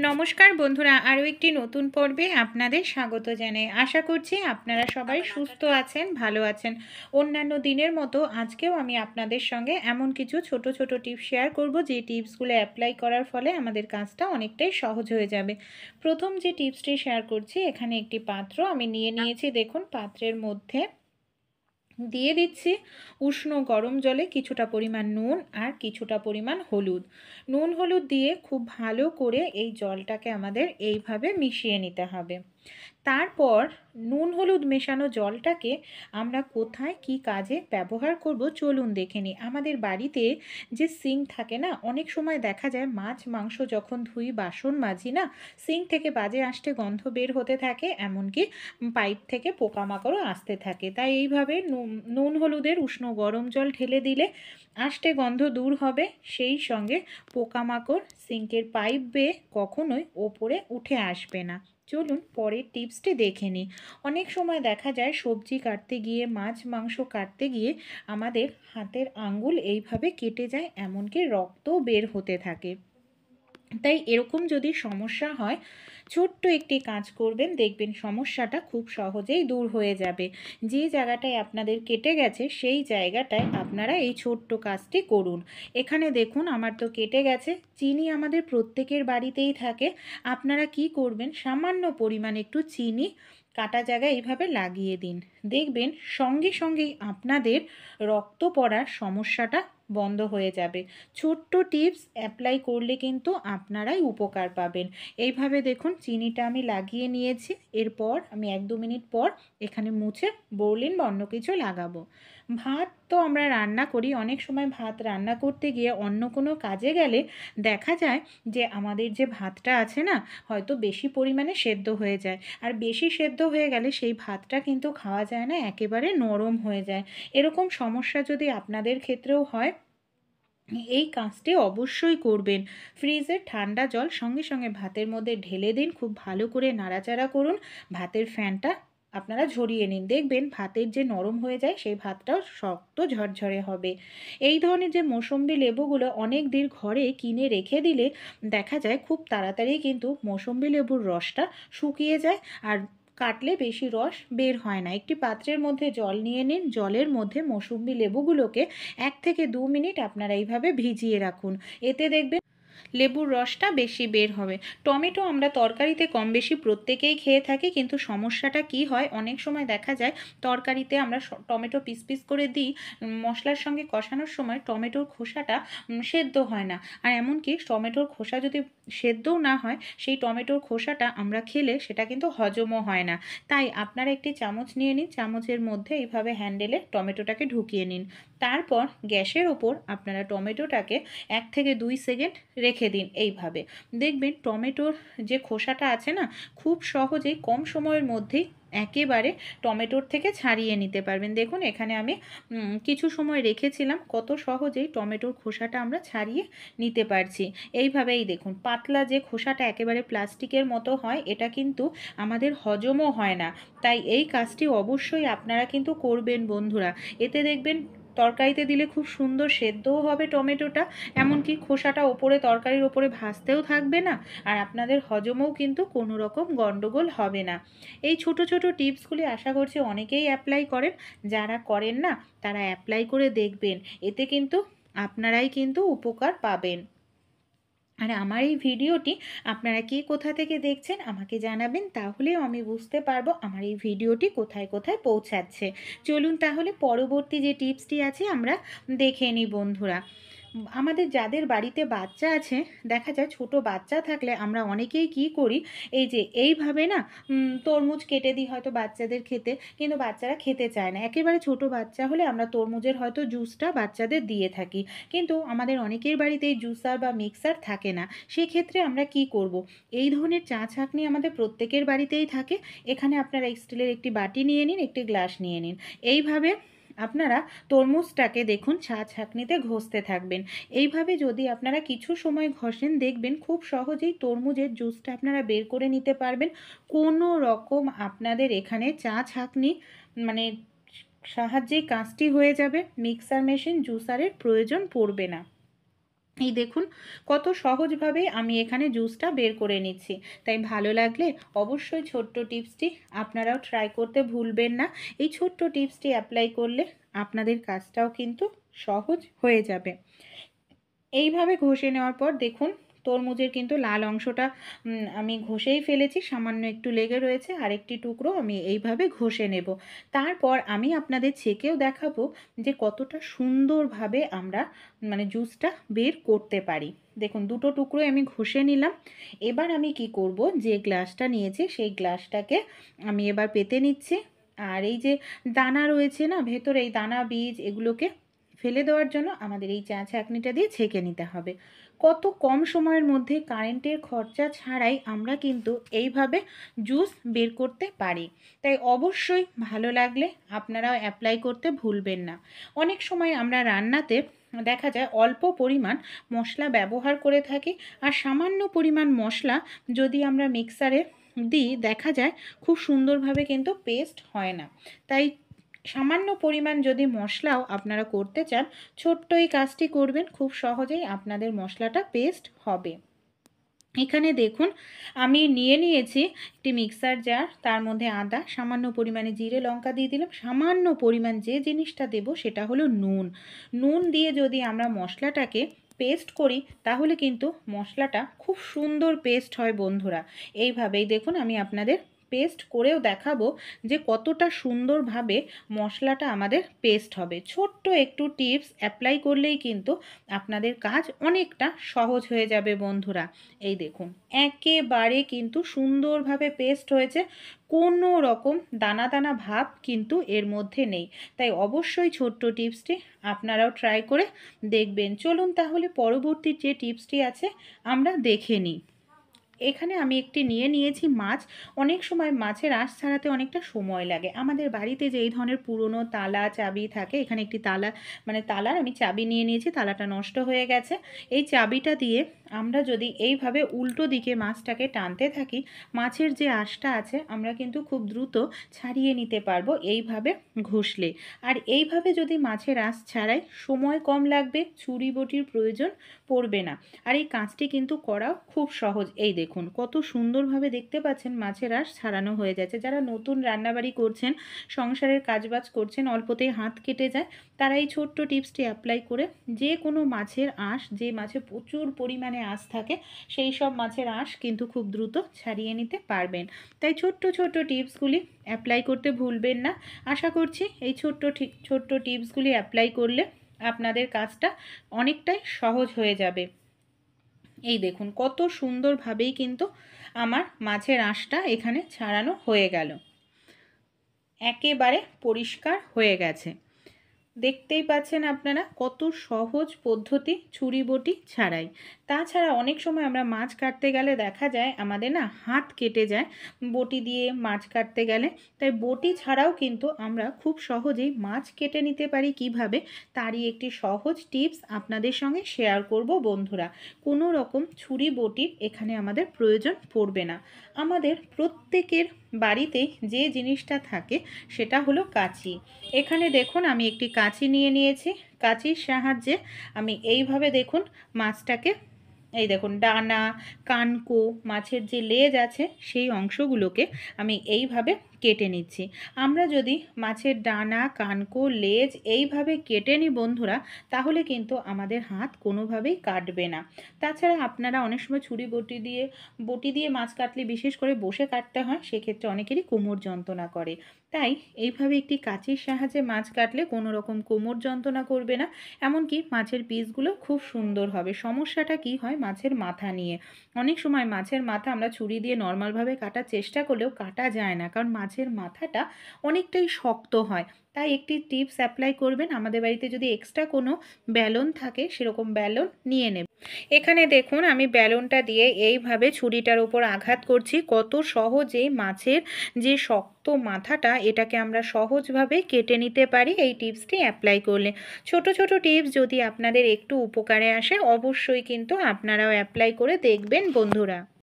নমস্কার বন্ধুরা, আরও একটি নতুন পর্বে আপনাদের স্বাগত জানাই। আশা করছি আপনারা সবাই সুস্থ আছেন, ভালো আছেন। অন্যান্য দিনের মতো আজকেও আমি আপনাদের সঙ্গে এমন কিছু ছোট ছোট টিপস শেয়ার করব, যে টিপসগুলো অ্যাপ্লাই করার ফলে আমাদের কাজটা অনেকটাই সহজ হয়ে যাবে। প্রথম যে টিপসটি শেয়ার করছি, এখানে একটি পাত্র আমি নিয়ে নিয়েছি। দেখুন, পাত্রের মধ্যে দিয়ে দিচ্ছি উষ্ণ গরম জলে কিছুটা পরিমাণ নুন আর কিছুটা পরিমাণ হলুদ। নুন হলুদ দিয়ে খুব ভালো করে এই জলটাকে আমাদের এইভাবে মিশিয়ে নিতে হবে। তারপর নুন হলুদ মেশানো জলটাকে আমরা কোথায় কি কাজে ব্যবহার করব চলুন দেখে নিই। আমাদের বাড়িতে যে সিঙ্ক থাকে না, অনেক সময় দেখা যায় মাছ মাংস যখন ধুই, বাসন মাজি না, সিঙ্ক থেকে বাজে আষ্টে গন্ধ বের হতে থাকে, এমনকি পাইপ থেকে পোকামাকড়ও আসতে থাকে। তাই এইভাবে নুন হলুদের উষ্ণ গরম জল ঢেলে দিলে আষ্টে গন্ধ দূর হবে, সেই সঙ্গে পোকামাকড় সিঙ্কের পাইপ বেয়ে কখনোই ওপরে উঠে আসবে না। চলুন পরের টিপসটি দেখে নিই। অনেক সময় দেখা যায় সবজি কাটতে গিয়ে, মাছ মাংস কাটতে গিয়ে আমাদের হাতের আঙ্গুল এইভাবে কেটে যায়, এমনকি রক্তও বের হতে থাকে। তাই এরকম যদি সমস্যা হয়, ছোট্ট একটি কাজ করবেন, দেখবেন সমস্যাটা খুব সহজেই দূর হয়ে যাবে। যে জায়গাটায় আপনাদের কেটে গেছে সেই জায়গাটায় আপনারা এই ছোট্ট কাজটি করুন। এখানে দেখুন আমার তো কেটে গেছে। চিনি আমাদের প্রত্যেকের বাড়িতেই থাকে। আপনারা কি করবেন, সামান্য পরিমাণ একটু চিনি কাটা জায়গায় এইভাবে লাগিয়ে দিন। দেখবেন সঙ্গে সঙ্গেই আপনাদের রক্ত পড়ার সমস্যাটা বন্ধ হয়ে যাবে। ছোট্ট টিপস অ্যাপ্লাই করলে কিন্তু আপনারাই উপকার পাবেন। এইভাবে দেখুন চিনিটা আমি লাগিয়ে নিয়েছি। এরপর আমি 1-2 মিনিট পর এখানে মুছে বোরলিন বা অন্য কিছু লাগাবো। ভাত তো আমরা রান্না করি, অনেক সময় ভাত রান্না করতে গিয়ে অন্য কোনো কাজে গেলে দেখা যায় যে আমাদের যে ভাতটা আছে না, হয়তো বেশি পরিমাণে সেদ্ধ হয়ে যায়। আর বেশি সেদ্ধ হয়ে গেলে সেই ভাতটা কিন্তু খাওয়া যায় না, একেবারে নরম হয়ে যায়। এরকম সমস্যা যদি আপনাদের ক্ষেত্রেও হয়, এই কাজটি অবশ্যই করবেন। ফ্রিজের ঠান্ডা জল সঙ্গে সঙ্গে ভাতের মধ্যে ঢেলে দিন, খুব ভালো করে নাড়াচাড়া করুন, ভাতের ফ্যানটা আপনারা ঝরিয়ে নিন। দেখবেন ভাতের যে নরম হয়ে যায় সেই ভাতটাও শক্ত ঝরঝরে হবে। এই ধরনের যে মৌসুম্বি লেবুগুলো অনেক দিন ঘরে কিনে রেখে দিলে দেখা যায় খুব তাড়াতাড়ি কিন্তু মৌসুম্বি লেবুর রসটা শুকিয়ে যায়, আর কাটলে বেশি রস বের হয় না। একটি পাত্রের মধ্যে জল নিয়ে নিন, জলের মধ্যে মৌসুম্বি লেবুগুলোকে 1 থেকে 2 মিনিট আপনারা এইভাবে ভিজিয়ে রাখুন। এতে দেখবেন লেবুর রসটা বেশি বের হবে। টমেটো আমরা তরকারিতে কম বেশি প্রত্যেকেই খেয়ে থাকি, কিন্তু সমস্যাটা কি হয়, অনেক সময় দেখা যায় তরকারিতে আমরা টমেটো পিস পিস করে দিই, মশলার সঙ্গে কষানোর সময় টমেটোর খোসাটা সেদ্ধ হয় না। আর এমনকি টমেটোর খোসা যদি সেদ্ধও না হয়, সেই টমেটোর খোসাটা আমরা খেলে সেটা কিন্তু হজমও হয় না। তাই আপনারা একটি চামচ নিয়ে নিন, চামচের মধ্যে এইভাবে হ্যান্ডেলে টমেটোটাকে ঢুকিয়ে নিন। তারপর গ্যাসের ওপর আপনারা টমেটোটাকে 1 থেকে 2 সেকেন্ড রেখে দিন। এইভাবে দেখবেন টমেটোর যে খোসাটা আছে না, খুব সহজেই কম সময়ের মধ্যেই একেবারে টমেটোর থেকে ছাড়িয়ে নিতে পারবেন। দেখুন এখানে আমি কিছু সময় রেখেছিলাম, কত সহজেই টমেটোর খোসাটা আমরা ছাড়িয়ে নিতে পারছি। এইভাবেই দেখুন পাতলা যে খোসাটা একেবারে প্লাস্টিকের মতো হয়, এটা কিন্তু আমাদের হজমও হয় না। তাই এই কাজটি অবশ্যই আপনারা কিন্তু করবেন বন্ধুরা। এতে দেখবেন তরকারিতে দিলে খুব সুন্দর সেদ্ধও হবে টমেটোটা, এমনকি খোসাটা ওপরে তরকারির ওপরে ভাসতেও থাকবে না, আর আপনাদের হজমেও কিন্তু কোনো রকম গণ্ডগোল হবে না। এই ছোট ছোট টিপসগুলি আশা করছি অনেকেই অ্যাপ্লাই করেন। যারা করেন না তারা অ্যাপ্লাই করে দেখবেন, এতে কিন্তু আপনারাই কিন্তু উপকার পাবেন। আর আমার এই ভিডিওটি আপনারা কে কোথা থেকে দেখছেন আমাকে জানাবেন, তাহলেও আমি বুঝতে পারবো আমার এই ভিডিওটি কোথায় কোথায় পৌঁছাচ্ছে। চলুন তাহলে পরবর্তী যে টিপসটি আছে আমরা দেখে নিই বন্ধুরা। আমাদের যাদের বাড়িতে বাচ্চা আছে, দেখা যায় ছোট বাচ্চা থাকলে আমরা অনেকেই কি করি, এই যে এইভাবে না তরমুজ কেটে দিই হয়তো বাচ্চাদের খেতে, কিন্তু বাচ্চারা খেতে চায় না। একেবারে ছোট বাচ্চা হলে আমরা তরমুজের হয়তো জুসটা বাচ্চাদের দিয়ে থাকি, কিন্তু আমাদের অনেকের বাড়িতেই জুসার বা মিক্সার থাকে না। সেক্ষেত্রে আমরা কি করব, এই ধরনের চা ছাঁকনি আমাদের প্রত্যেকের বাড়িতেই থাকে। এখানে আপনারা স্টিলের একটি বাটি নিয়ে নিন, একটি গ্লাস নিয়ে নিন। এইভাবে আপনারা তরমুজটাকে দেখুন চা ছাঁকনিতে ঘষতে থাকবেন। এইভাবে যদি আপনারা কিছু সময় ঘষেন, দেখবেন খুব সহজেই তরমুজের জুসটা আপনারা বের করে নিতে পারবেন। কোনো রকম আপনাদের এখানে চা ছাঁকনি মানে সাহায্যেই কাজটি হয়ে যাবে, মিক্সার মেশিন জুসারের প্রয়োজন পড়বে না। এই দেখুন কত সহজভাবে আমি এখানে জুসটা বের করে নিচ্ছি। তাই ভালো লাগলে অবশ্যই ছোট্ট টিপসটি আপনারাও ট্রাই করতে ভুলবেন না। এই ছোট্ট টিপসটি অ্যাপ্লাই করলে আপনাদের কাজটাও কিন্তু সহজ হয়ে যাবে। এইভাবে ঘষে নেওয়ার পর দেখুন তরমুজের কিন্তু লাল অংশটা আমি ঘষেই ফেলেছি, সামান্য একটু লেগে রয়েছে, আরেকটি টুকরো আমি এইভাবে ঘষে নেব। তারপর আমি আপনাদের ছেঁকেও দেখাবো যে কতটা সুন্দরভাবে আমরা মানে জুসটা বের করতে পারি। দেখুন দুটো টুকরো আমি ঘষে নিলাম। এবার আমি কি করব, যে গ্লাসটা নিয়েছি সেই গ্লাসটাকে আমি এবার পেতে নিচ্ছি। আর এই যে দানা রয়েছে না ভেতরে, এই দানা বীজ এগুলোকে ফেলে দেওয়ার জন্য আমাদের এই ছাঁকনিটা দিয়ে ছেঁকে নিতে হবে। কত কম সময়ের মধ্যে কারেন্টের খরচা ছাড়াই আমরা কিন্তু এইভাবে জুস বের করতে পারি। তাই অবশ্যই ভালো লাগলে আপনারাও অ্যাপ্লাই করতে ভুলবেন না। অনেক সময় আমরা রান্নাতে দেখা যায় অল্প পরিমাণ মশলা ব্যবহার করে থাকি, আর সামান্য পরিমাণ মশলা যদি আমরা মিক্সারে দিই দেখা যায় খুব সুন্দরভাবে কিন্তু পেস্ট হয় না। তাই সামান্য পরিমাণ যদি মশলাও আপনারা করতে চান, ছোট্ট এই কাজটি করবেন, খুব সহজেই আপনাদের মশলাটা পেস্ট হবে। এখানে দেখুন আমি নিয়ে নিয়েছি একটি মিক্সার জার, তার মধ্যে আদা, সামান্য পরিমাণে জিরে লঙ্কা দিয়ে দিলাম, সামান্য পরিমাণ যে জিনিসটা দেব সেটা হলো নুন। নুন দিয়ে যদি আমরা মশলাটাকে পেস্ট করি তাহলে কিন্তু মশলাটা খুব সুন্দর পেস্ট হয় বন্ধুরা। এইভাবেই দেখুন আমি আপনাদের পেস্ট করেও দেখাবো যে কতটা সুন্দরভাবে মশলাটা আমাদের পেস্ট হবে। ছোট্ট একটু টিপস অ্যাপ্লাই করলেই কিন্তু আপনাদের কাজ অনেকটা সহজ হয়ে যাবে বন্ধুরা। এই দেখুন একেবারে কিন্তু সুন্দরভাবে পেস্ট হয়েছে, কোনো রকম দানা দানা ভাব কিন্তু এর মধ্যে নেই। তাই অবশ্যই ছোট্ট টিপসটি আপনারাও ট্রাই করে দেখবেন। চলুন তাহলে পরবর্তী যে টিপসটি আছে আমরা দেখে নিই। এখানে আমি একটি নিয়ে নিয়েছি মাছ। অনেক সময় মাছের আঁশ ছাড়াতে অনেকটা সময় লাগে। আমাদের বাড়িতে যে এই ধরনের পুরনো তালা চাবি থাকে, এখানে একটি তালা মানে তালার আমি চাবি নিয়ে নিয়েছি, তালাটা নষ্ট হয়ে গেছে। এই চাবিটা দিয়ে আমরা যদি এইভাবে উল্টো দিকে মাছটাকে টানতে থাকি, মাছের যে আঁশটা আছে আমরা কিন্তু খুব দ্রুত ছাড়িয়ে নিতে পারবো এইভাবে ঘষলে। আর এইভাবে যদি মাছের আঁশ ছাড়াই সময় কম লাগবে, ছুরি বটির প্রয়োজন পড়বে না। আর এই কাজটি কিন্তু করাও খুব সহজ। এই দেখুন কত সুন্দরভাবে দেখতে পাচ্ছেন মাছের আঁশ ছাড়ানো হয়ে যাচ্ছে। যারা নতুন রান্নাবাড়ি করছেন, সংসারের কাজবাজ করছেন, অল্পতেই হাত কেটে যায়, তারা এই ছোট্ট টিপসটি অ্যাপ্লাই করে যে কোনো মাছের আঁশ, যে মাছে প্রচুর পরিমাণে আঁশ থাকে সেই সব মাছের আঁশ কিন্তু খুব দ্রুত ছাড়িয়ে নিতে পারবেন। তাই ছোট্ট ছোট্ট টিপসগুলি অ্যাপ্লাই করতে ভুলবেন না। আশা করছি এই ছোট্ট টিপসগুলি অ্যাপ্লাই করলে আপনাদের কাজটা অনেকটাই সহজ হয়ে যাবে। এই দেখুন কত সুন্দরভাবেই কিন্তু আমার মাছের আঁশটা এখানে ছাড়ানো হয়ে গেল, একেবারে পরিষ্কার হয়ে গেছে। দেখতেই পাচ্ছেন আপনারা কত সহজ পদ্ধতি ছুরি বটি ছাড়াই। তাছাড়া অনেক সময় আমরা মাছ কাটতে গেলে দেখা যায় আমাদের না হাত কেটে যায় বটি দিয়ে মাছ কাটতে গেলে। তাই বটি ছাড়াও কিন্তু আমরা খুব সহজেই মাছ কেটে নিতে পারি কিভাবে, তারই একটি সহজ টিপস আপনাদের সঙ্গে শেয়ার করব বন্ধুরা। কোনো রকম ছুরি বটির এখানে আমাদের প্রয়োজন পড়বে না। আমাদের প্রত্যেকের বাড়িতেই যে জিনিসটা থাকে সেটা হলো কাঁচি। এখানে দেখুন আমি একটি কাঁচি নিয়ে নিয়েছি। কাঁচির সাহায্যে আমি এইভাবে দেখুন মাছটাকে, এই দেখুন ডানা, কানকো, মাছের যে লেজ আছে সেই অংশগুলোকে আমি এইভাবে কেটে নিচ্ছি। আমরা যদি মাছের ডানা, কানকো, লেজ এইভাবে কেটে নিই বন্ধুরা, তাহলে কিন্তু আমাদের হাত কোনোভাবেই কাটবে না। তাছাড়া আপনারা অনেক সময় ছুরি বটি দিয়ে মাছ কাটলে বিশেষ করে বসে কাটতে হয়, সেক্ষেত্রে অনেকেরই কোমর যন্ত্রণা করে। তাই এইভাবে একটি কাঁচির সাহায্যে মাছ কাটলে কোনো রকম কোমর যন্ত্রণা করবে না, এমনকি মাছের পিসগুলো খুব সুন্দর হবে। সমস্যাটা কি হয় মাছের মাথা নিয়ে, অনেক সময় মাছের মাথা আমরা ছুরি দিয়ে নর্মালভাবে কাটার চেষ্টা করলেও কাটা যায় না, কারণ মাছের মাথাটা অনেকটাই শক্ত হয়। তাই একটি টিপস অ্যাপ্লাই করবেন, আমাদের বাড়িতে যদি এক্সট্রা কোনো ব্যালন থাকে সেরকম ব্যালন নিয়ে নেবেন। এখানে দেখুন আমি ব্যালনটা দিয়ে এইভাবে ছুরিটার উপর আঘাত করছি, কত সহজেই মাছের যে শক্ত মাথাটা এটাকে আমরা সহজভাবে কেটে নিতে পারি এই টিপসটি অ্যাপ্লাই করলে। ছোট ছোট টিপস যদি আপনাদের একটু উপকারে আসে অবশ্যই কিন্তু আপনারাও অ্যাপ্লাই করে দেখবেন বন্ধুরা।